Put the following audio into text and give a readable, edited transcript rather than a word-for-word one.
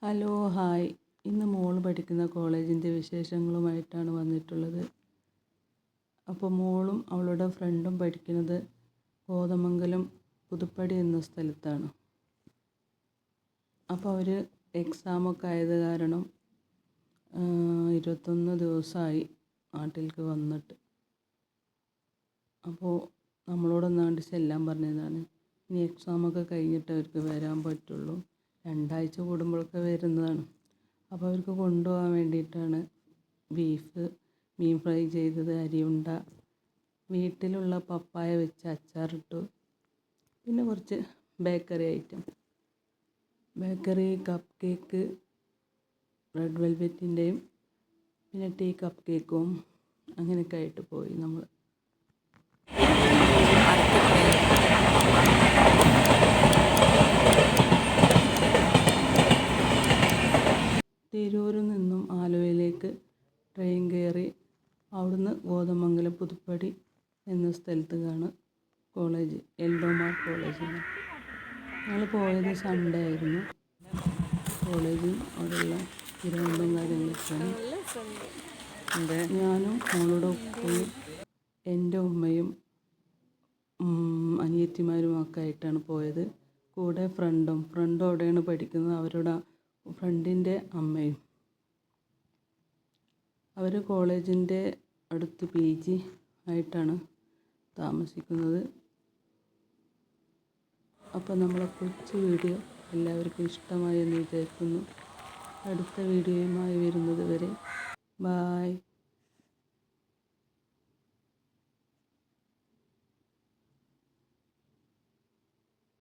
Hello hi. ഇന്ന് മോള് പഠിക്കുന്ന കോളേജിൻ്റെ വിശേഷങ്ങളുമായിട്ടാണ് വന്നിട്ടുള്ളത്. അപ്പോൾ മോളും അവളുടെ ഫ്രണ്ടും പഠിക്കുന്നത് കോതമംഗലം പുതുപ്പടി എന്ന സ്ഥലത്താണ്. അപ്പോൾ അവർ എക്സാമൊക്കെ ആയത് കാരണം 21 ദിവസമായി നാട്ടിലേക്ക് വന്നിട്ട്. അപ്പോൾ നമ്മളോടൊന്നാണ്ട് ചെല്ലാൻ പറഞ്ഞതാണ്. ഇനി എക്സാമൊക്കെ കഴിഞ്ഞിട്ട് അവർക്ക് വരാൻ പറ്റുള്ളൂ. 2 ആഴ്ച കൂടുമ്പോഴൊക്കെ വരുന്നതാണ്. അപ്പോൾ അവർക്ക് കൊണ്ടുപോകാൻ വേണ്ടിയിട്ടാണ് ബീഫ്, മീൻ ഫ്രൈ ചെയ്തത്, അരിയുണ്ട, വീട്ടിലുള്ള പപ്പായ വെച്ച് അച്ചാറിട്ടു, പിന്നെ കുറച്ച് bakery item, bakery cupcake, red വെൽവെറ്റിൻ്റെയും പിന്നെ ടീ കപ്പ് കേക്കും അങ്ങനെയൊക്കെ ആയിട്ട് പോയി നമ്മൾ. തിരൂരിൽ നിന്നും ആലുവയിലേക്ക് ട്രെയിൻ കയറി അവിടുന്ന് കോതമംഗലം പുതുപ്പടി എന്ന സ്ഥലത്തേക്കാണ് കോളേജ്, എൽഡോമാർ കോളേജിന്. ഞങ്ങൾ പോയത് സൺഡേ ആയിരുന്നു. കോളേജും അവിടെയുള്ള ഗ്രൗണ്ടും കാര്യങ്ങളൊക്കെയാണ്. ഞാനും മോളുടെ ഉപ്പയും എൻ്റെ ഉമ്മയും അനിയത്തിമാരും ഒക്കെ ആയിട്ടാണ് പോയത്. കൂടെ ഫ്രണ്ടും അവിടെയാണ് പഠിക്കുന്നത്, അവരുടെ ഫ്രണ്ടിൻ്റെ അമ്മയും. അവർ കോളേജിൻ്റെ അടുത്ത് PG ആയിട്ടാണ് താമസിക്കുന്നത്. അപ്പോൾ നമ്മളെ കൊച്ചു വീഡിയോ എല്ലാവർക്കും ഇഷ്ടമായി എന്ന് വിചാരിക്കുന്നു. അടുത്ത വീഡിയോയുമായി വരുന്നത് വരെ ബായ്.